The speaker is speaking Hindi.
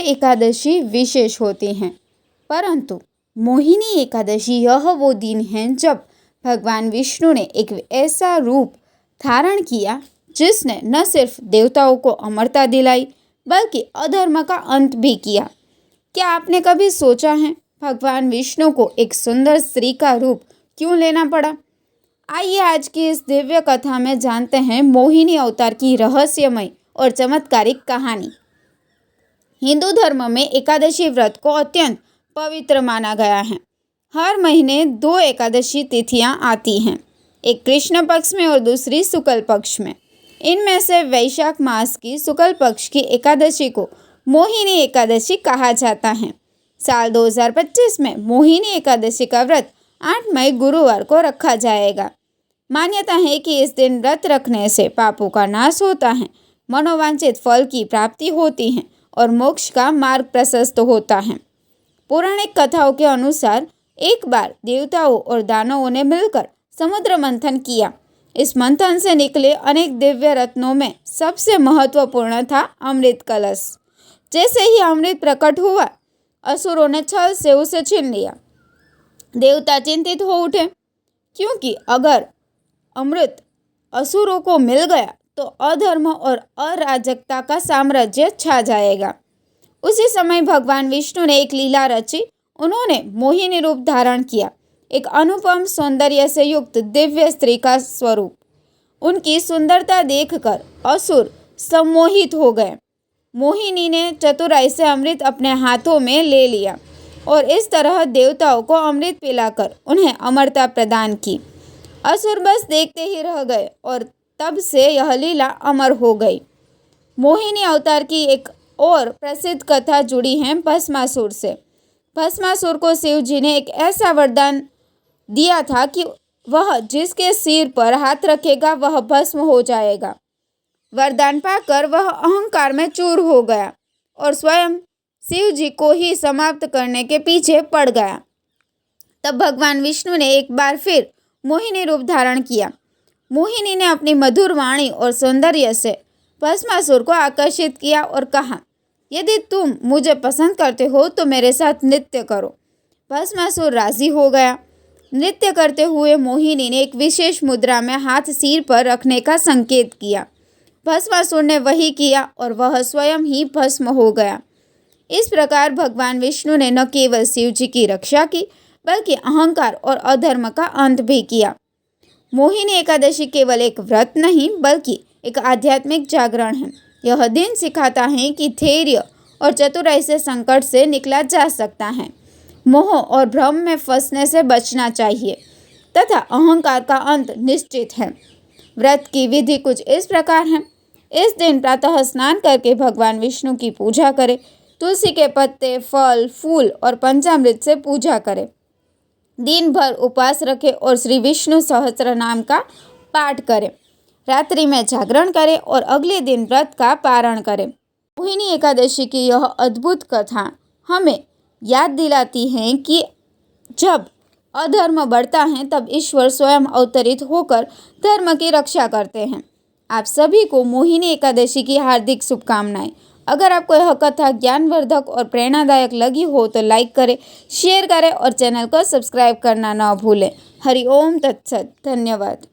एकादशी विशेष होती हैं, परंतु मोहिनी एकादशी यह वो दिन है जब भगवान विष्णु ने एक ऐसा रूप धारण किया जिसने न सिर्फ देवताओं को अमरता दिलाई बल्कि अधर्म का अंत भी किया। क्या आपने कभी सोचा है भगवान विष्णु को एक सुंदर स्त्री का रूप क्यों लेना पड़ा? आइए आज की इस दिव्य कथा में जानते हैं मोहिनी अवतार की रहस्यमय और चमत्कारिक कहानी। हिंदू धर्म में एकादशी व्रत को अत्यंत पवित्र माना गया है। हर महीने 2 एकादशी तिथियां आती हैं, एक कृष्ण पक्ष में और दूसरी शुक्ल पक्ष में। इनमें से वैशाख मास की शुक्ल पक्ष की एकादशी को मोहिनी एकादशी कहा जाता है। साल 2025 में मोहिनी एकादशी का व्रत 8 मई गुरुवार को रखा जाएगा। मान्यता है कि इस दिन व्रत रखने से पापों का नाश होता है, मनोवांछित फल की प्राप्ति होती है और मोक्ष का मार्ग प्रशस्त होता है। पौराणिक कथाओं के अनुसार एक बार देवताओं और दानवों ने मिलकर समुद्र मंथन किया। इस मंथन से निकले अनेक दिव्य रत्नों में सबसे महत्वपूर्ण था अमृत कलश। जैसे ही अमृत प्रकट हुआ, असुरों ने छल से उसे छीन लिया। देवता चिंतित हो उठे, क्योंकि अगर अमृत असुरों को मिल गया तो अधर्म और अराजकता का साम्राज्य छा जाएगा। उसी समय भगवान विष्णु ने एक लीला रची। उन्होंने मोहिनी रूप धारण किया, एक अनुपम सौंदर्य से युक्त दिव्य स्त्री का स्वरूप। उनकी सुंदरता देखकर असुर सम्मोहित हो गए। मोहिनी ने चतुराई से अमृत अपने हाथों में ले लिया और इस तरह देवताओं को अमृत पिलाकर उन्हें अमरता प्रदान की। असुर बस देखते ही रह गए और तब से यह लीला अमर हो गई। मोहिनी अवतार की एक और प्रसिद्ध कथा जुड़ी है भस्मासुर से। भस्मासुर को शिव जी ने एक ऐसा वरदान दिया था कि वह जिसके सिर पर हाथ रखेगा वह भस्म हो जाएगा। वरदान पाकर वह अहंकार में चूर हो गया और स्वयं शिव जी को ही समाप्त करने के पीछे पड़ गया। तब भगवान विष्णु ने एक बार फिर मोहिनी रूप धारण किया। मोहिनी ने अपनी मधुर वाणी और सौंदर्य से भस्मासुर को आकर्षित किया और कहा, यदि तुम मुझे पसंद करते हो तो मेरे साथ नृत्य करो। भस्मासुर राजी हो गया। नृत्य करते हुए मोहिनी ने एक विशेष मुद्रा में हाथ सिर पर रखने का संकेत किया। भस्मासुर ने वही किया और वह स्वयं ही भस्म हो गया। इस प्रकार भगवान विष्णु ने न केवल शिव जी की रक्षा की बल्कि अहंकार और अधर्म का अंत भी किया। मोहिनी एकादशी केवल एक व्रत नहीं बल्कि एक आध्यात्मिक जागरण है। यह दिन सिखाता है कि धैर्य और चतुराई से संकट से निकला जा सकता है, मोह और भ्रम में फंसने से बचना चाहिए तथा अहंकार का अंत निश्चित है। व्रत की विधि कुछ इस प्रकार है। इस दिन प्रातः स्नान करके भगवान विष्णु की पूजा करें, तुलसी के पत्ते, फल, फूल और पंचामृत से पूजा करें। दिन भर उपवास रखें और श्री विष्णु सहस्त्र नाम का पाठ करें। रात्रि में जागरण करें और अगले दिन व्रत का पारण करें। मोहिनी एकादशी की यह अद्भुत कथा हमें याद दिलाती है कि जब अधर्म बढ़ता है तब ईश्वर स्वयं अवतरित होकर धर्म की रक्षा करते हैं। आप सभी को मोहिनी एकादशी की हार्दिक शुभकामनाएं। अगर आपको यह कथा ज्ञानवर्धक और प्रेरणादायक लगी हो तो लाइक करें, शेयर करें और चैनल को सब्सक्राइब करना न भूलें। हरि ओम तत्सत। धन्यवाद।